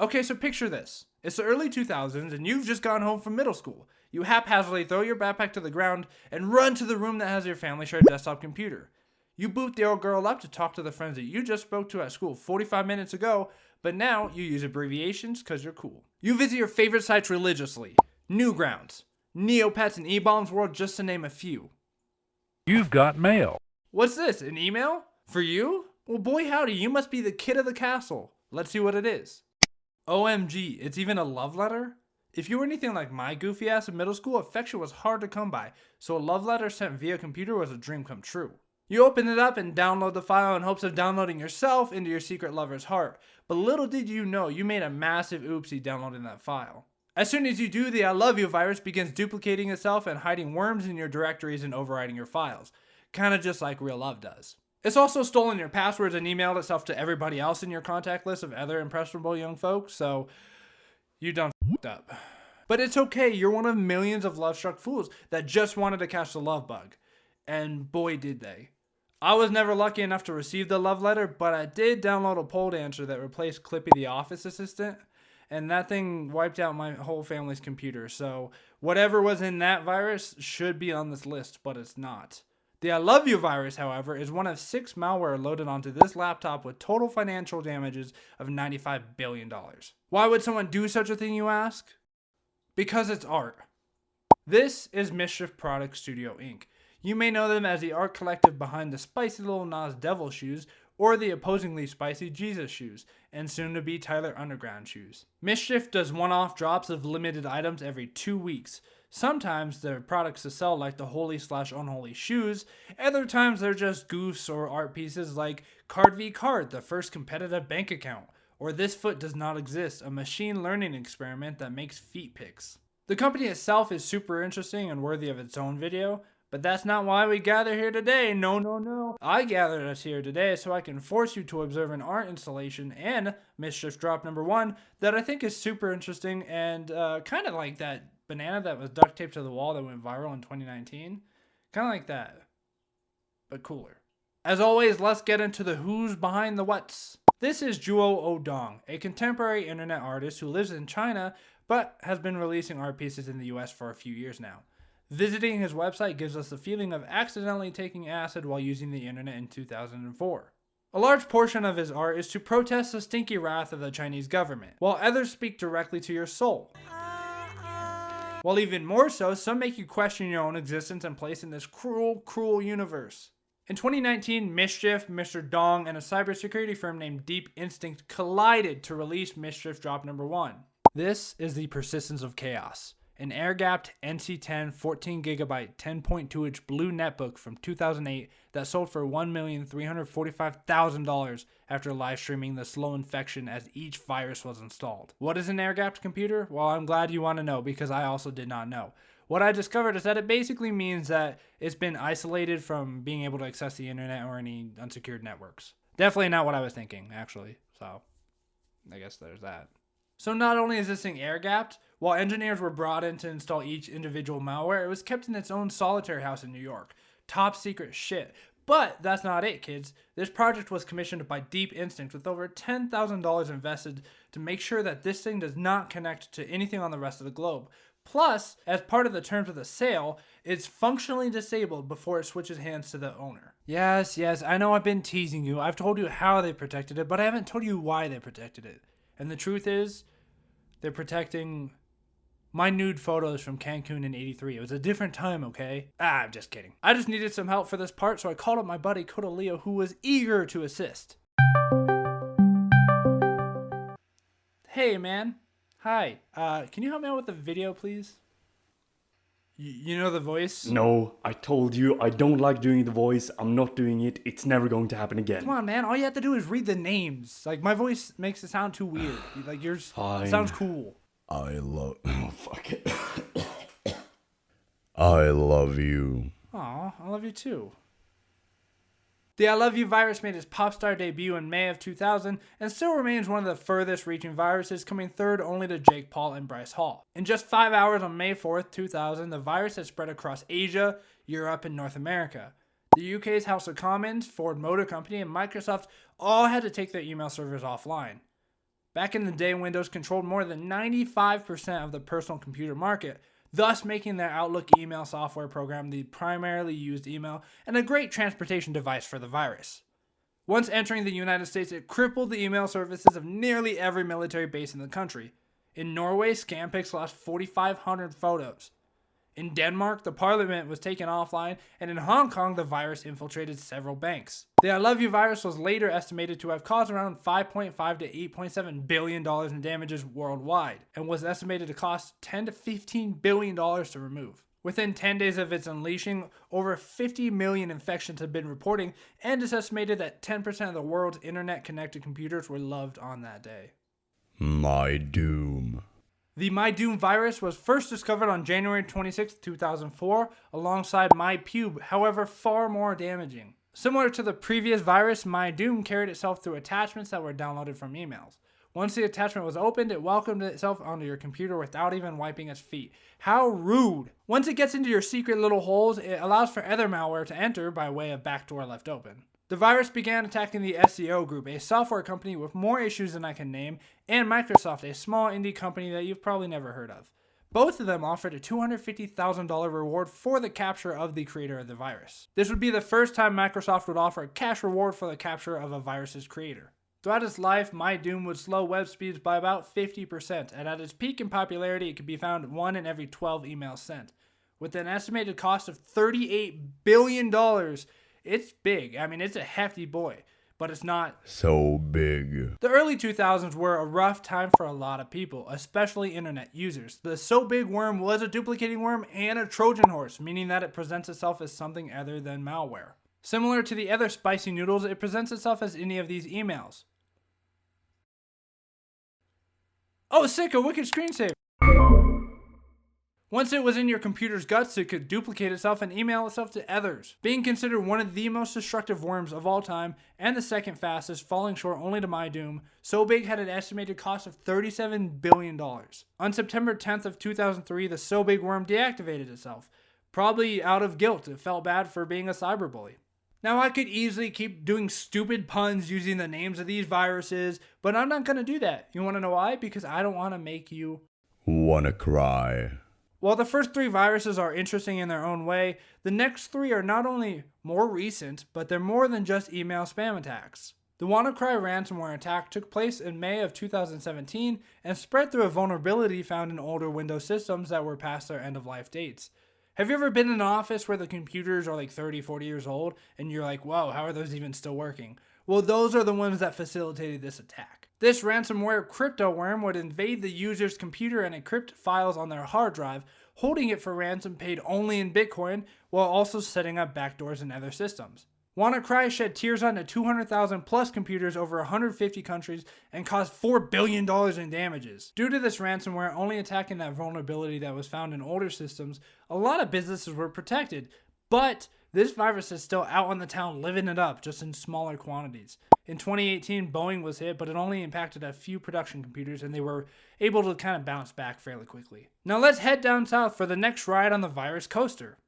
Okay, so picture this. It's the early 2000s and you've just gone home from middle school. You haphazardly throw your backpack to the ground and run to the room that has your family shared desktop computer. You boot the old girl up to talk to the friends that you just spoke to at school 45 minutes ago, but now you use abbreviations because you're cool. You visit your favorite sites religiously. Newgrounds, Neopets, and eBaum's World, just to name a few. You've got mail. What's this, an email? For you? Well, boy howdy, you must be the kid of the castle. Let's see what it is. OMG, it's even a love letter? If you were anything like my goofy ass in middle school, affection was hard to come by, so a love letter sent via computer was a dream come true. You open it up and download the file in hopes of downloading yourself into your secret lover's heart, but little did you know you made a massive oopsie downloading that file. As soon as you do, the I love you virus begins duplicating itself and hiding worms in your directories and overwriting your files, kinda just like real love does. It's also stolen your passwords and emailed itself to everybody else in your contact list of other impressionable young folks, so you done f***ed up. But it's okay, you're one of millions of love-struck fools that just wanted to catch the love bug. And boy did they. I was never lucky enough to receive the love letter, but I did download a pole dancer that replaced Clippy the office assistant, and that thing wiped out my whole family's computer, so whatever was in that virus should be on this list, but it's not. The I love you virus, however, is one of 6 malware loaded onto this laptop with total financial damages of $95 billion. Why would someone do such a thing, you ask? Because it's art. This is MSCHF Product Studio Inc. You may know them as the art collective behind the spicy little Nas Devil shoes or the opposingly spicy Jesus shoes, and soon to be Tyler Underground shoes. MSCHF does one-off drops of limited items every 2 weeks. Sometimes they're products to sell like the holy/unholy shoes, other times they're just goofs or art pieces like Card v Card, the first competitive bank account, or This Foot Does Not Exist, a machine learning experiment that makes feet pics. The company itself is super interesting and worthy of its own video, but that's not why we gather here today. No. I gathered us here today so I can force you to observe an art installation and MSCHF drop number 1 that I think is super interesting and kind of like that banana that was duct taped to the wall that went viral in 2019. Kind of like that, but cooler. As always, let's get into the who's behind the what's. This is Guo O Dong, a contemporary internet artist who lives in China but has been releasing art pieces in the US for a few years now. Visiting his website gives us the feeling of accidentally taking acid while using the internet in 2004. A large portion of his art is to protest the stinky wrath of the Chinese government, while others speak directly to your soul. While even more so, some make you question your own existence and place in this cruel, cruel universe. In 2019, MSCHF, Mr. Dong, and a cybersecurity firm named Deep Instinct collided to release MSCHF drop number 1. This is the Persistence of Chaos, an air-gapped NC10 14GB 10.2-inch blue netbook from 2008 that sold for $1,345,000 after live streaming the slow infection as each virus was installed. What is an air-gapped computer? Well, I'm glad you want to know because I also did not know. What I discovered is that it basically means that it's been isolated from being able to access the internet or any unsecured networks. Definitely not what I was thinking, actually, so I guess there's that. So not only is this thing air-gapped, while engineers were brought in to install each individual malware, it was kept in its own solitary house in New York. Top secret shit. But that's not it, kids. This project was commissioned by Deep Instinct with over $10,000 invested to make sure that this thing does not connect to anything on the rest of the globe. Plus, as part of the terms of the sale, it's functionally disabled before it switches hands to the owner. Yes, I know I've been teasing you. I've told you how they protected it, but I haven't told you why they protected it. And the truth is, they're protecting my nude photos from Cancun in '83. It was a different time, okay? I'm just kidding. I just needed some help for this part, so I called up my buddy Koda Leo, who was eager to assist. Hey, man. Hi. Can you help me out with the video, please? You know the voice? No, I told you I don't like doing the voice. I'm not doing it. It's never going to happen again. Come on, man. All you have to do is read the names. Like, my voice makes it sound too weird. Like, yours sounds cool. Oh, fuck it. I love you. Aw, I love you too. The I Love You virus made its pop star debut in May of 2000 and still remains one of the furthest reaching viruses, coming third only to Jake Paul and Bryce Hall. In just 5 hours on May 4th, 2000, the virus had spread across Asia, Europe, and North America. The UK's House of Commons, Ford Motor Company, and Microsoft all had to take their email servers offline. Back in the day, Windows controlled more than 95% of the personal computer market, thus making their Outlook email software program the primarily used email and a great transportation device for the virus. Once entering the United States, it crippled the email services of nearly every military base in the country. In Norway, Scampics lost 4,500 photos. In Denmark, the parliament was taken offline, and in Hong Kong, the virus infiltrated several banks. The ILOVEYOU virus was later estimated to have caused around $5.5 to $8.7 billion in damages worldwide, and was estimated to cost $10 to $15 billion to remove. Within 10 days of its unleashing, over 50 million infections have been reported, and it's estimated that 10% of the world's internet-connected computers were loved on that day. MYDOOM. The MYDOOM virus was first discovered on January 26, 2004, alongside MyPube, however far more damaging. Similar to the previous virus, MYDOOM carried itself through attachments that were downloaded from emails. Once the attachment was opened, it welcomed itself onto your computer without even wiping its feet. How rude! Once it gets into your secret little holes, it allows for other malware to enter by way of backdoor left open. The virus began attacking the SEO Group, a software company with more issues than I can name, and Microsoft, a small indie company that you've probably never heard of. Both of them offered a $250,000 reward for the capture of the creator of the virus. This would be the first time Microsoft would offer a cash reward for the capture of a virus's creator. Throughout its life, MYDOOM would slow web speeds by about 50%, and at its peak in popularity, it could be found 1 in every 12 emails sent. With an estimated cost of $38 billion, it's big. I mean, it's a hefty boy, but it's not so big. The early 2000s were a rough time for a lot of people, especially internet users. The SoBig worm was a duplicating worm and a Trojan horse, meaning that it presents itself as something other than malware. Similar to the other spicy noodles, it presents itself as any of these emails. Oh, sick, a wicked screensaver. Once it was in your computer's guts, it could duplicate itself and email itself to others. Being considered one of the most destructive worms of all time, and the second fastest, falling short only to MYDOOM, SoBig had an estimated cost of $37 billion. On September 10th of 2003, the SoBig worm deactivated itself. Probably out of guilt, it felt bad for being a cyberbully. Now, I could easily keep doing stupid puns using the names of these viruses, but I'm not going to do that. You want to know why? Because I don't want to make you WannaCry. While the first 3 viruses are interesting in their own way, the next 3 are not only more recent, but they're more than just email spam attacks. The WannaCry ransomware attack took place in May of 2017 and spread through a vulnerability found in older Windows systems that were past their end-of-life dates. Have you ever been in an office where the computers are like 30, 40 years old and you're like, whoa, how are those even still working? Well, those are the ones that facilitated this attack. This ransomware crypto worm would invade the user's computer and encrypt files on their hard drive, holding it for ransom paid only in Bitcoin, while also setting up backdoors in other systems. WannaCry shed tears onto 200,000 plus computers over 150 countries and caused $4 billion in damages. Due to this ransomware only attacking that vulnerability that was found in older systems, a lot of businesses were protected, but this virus is still out on the town living it up, just in smaller quantities. In 2018, Boeing was hit, but it only impacted a few production computers, and they were able to kind of bounce back fairly quickly. Now let's head down south for the next ride on the virus coaster.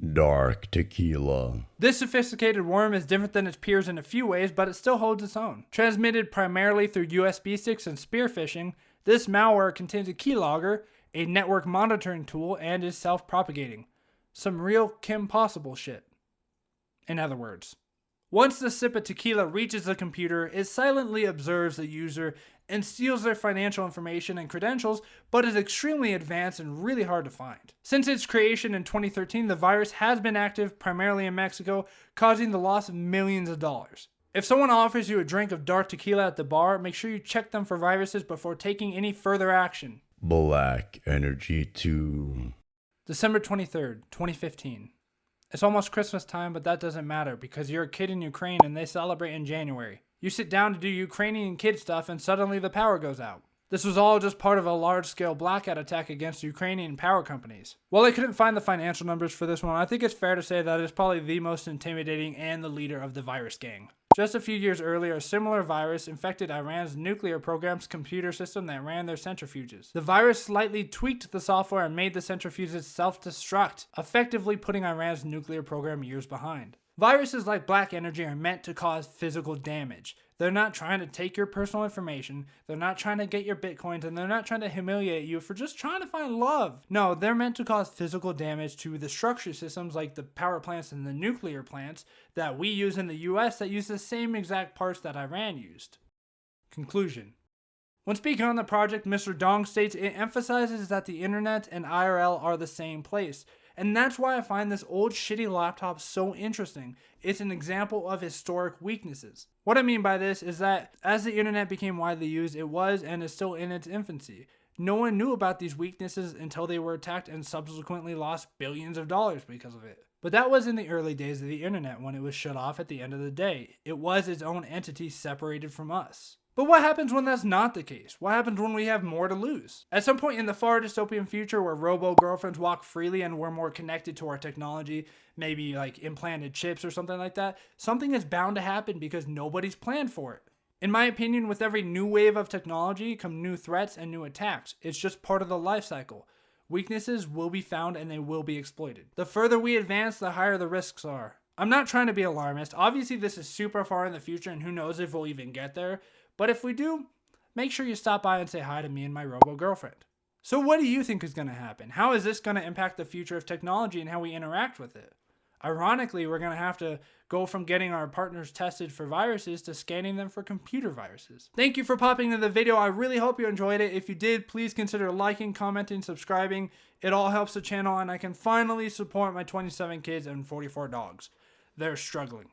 DarkTequila. This sophisticated worm is different than its peers in a few ways, but it still holds its own. Transmitted primarily through USB sticks and spear phishing, this malware contains a keylogger, a network monitoring tool, and is self-propagating. Some real Kim Possible shit. In other words. Once the sip of tequila reaches the computer, it silently observes the user and steals their financial information and credentials, but is extremely advanced and really hard to find. Since its creation in 2013, the virus has been active primarily in Mexico, causing the loss of millions of dollars. If someone offers you a drink of dark tequila at the bar, make sure you check them for viruses before taking any further action. BlackEnergy2. December 23rd, 2015. It's almost Christmas time, but that doesn't matter because you're a kid in Ukraine and they celebrate in January. You sit down to do Ukrainian kid stuff and suddenly the power goes out. This was all just part of a large-scale blackout attack against Ukrainian power companies. While I couldn't find the financial numbers for this one, I think it's fair to say that it's probably the most intimidating and the leader of the virus gang. Just a few years earlier, a similar virus infected Iran's nuclear program's computer system that ran their centrifuges. The virus slightly tweaked the software and made the centrifuges self-destruct, effectively putting Iran's nuclear program years behind. Viruses like BlackEnergy are meant to cause physical damage. They're not trying to take your personal information, they're not trying to get your bitcoins, and they're not trying to humiliate you for just trying to find love. No, they're meant to cause physical damage to the structure systems like the power plants and the nuclear plants that we use in the US that use the same exact parts that Iran used. Conclusion. When speaking on the project, Mr. Dong states it emphasizes that the internet and IRL are the same place. And that's why I find this old shitty laptop so interesting. It's an example of historic weaknesses. What I mean by this is that as the internet became widely used, it was and is still in its infancy. No one knew about these weaknesses until they were attacked and subsequently lost billions of dollars because of it. But that was in the early days of the internet when it was shut off at the end of the day. It was its own entity separated from us. But what happens when that's not the case? What happens when we have more to lose? At some point in the far dystopian future where robo-girlfriends walk freely and we're more connected to our technology, maybe like implanted chips or something like that, something is bound to happen because nobody's planned for it. In my opinion, with every new wave of technology come new threats and new attacks. It's just part of the life cycle. Weaknesses will be found and they will be exploited. The further we advance, the higher the risks are. I'm not trying to be alarmist. Obviously, this is super far in the future and who knows if we'll even get there. But if we do, make sure you stop by and say hi to me and my robo-girlfriend. So what do you think is going to happen? How is this going to impact the future of technology and how we interact with it? Ironically, we're going to have to go from getting our partners tested for viruses to scanning them for computer viruses. Thank you for popping into the video. I really hope you enjoyed it. If you did, please consider liking, commenting, subscribing. It all helps the channel and I can finally support my 27 kids and 44 dogs. They're struggling.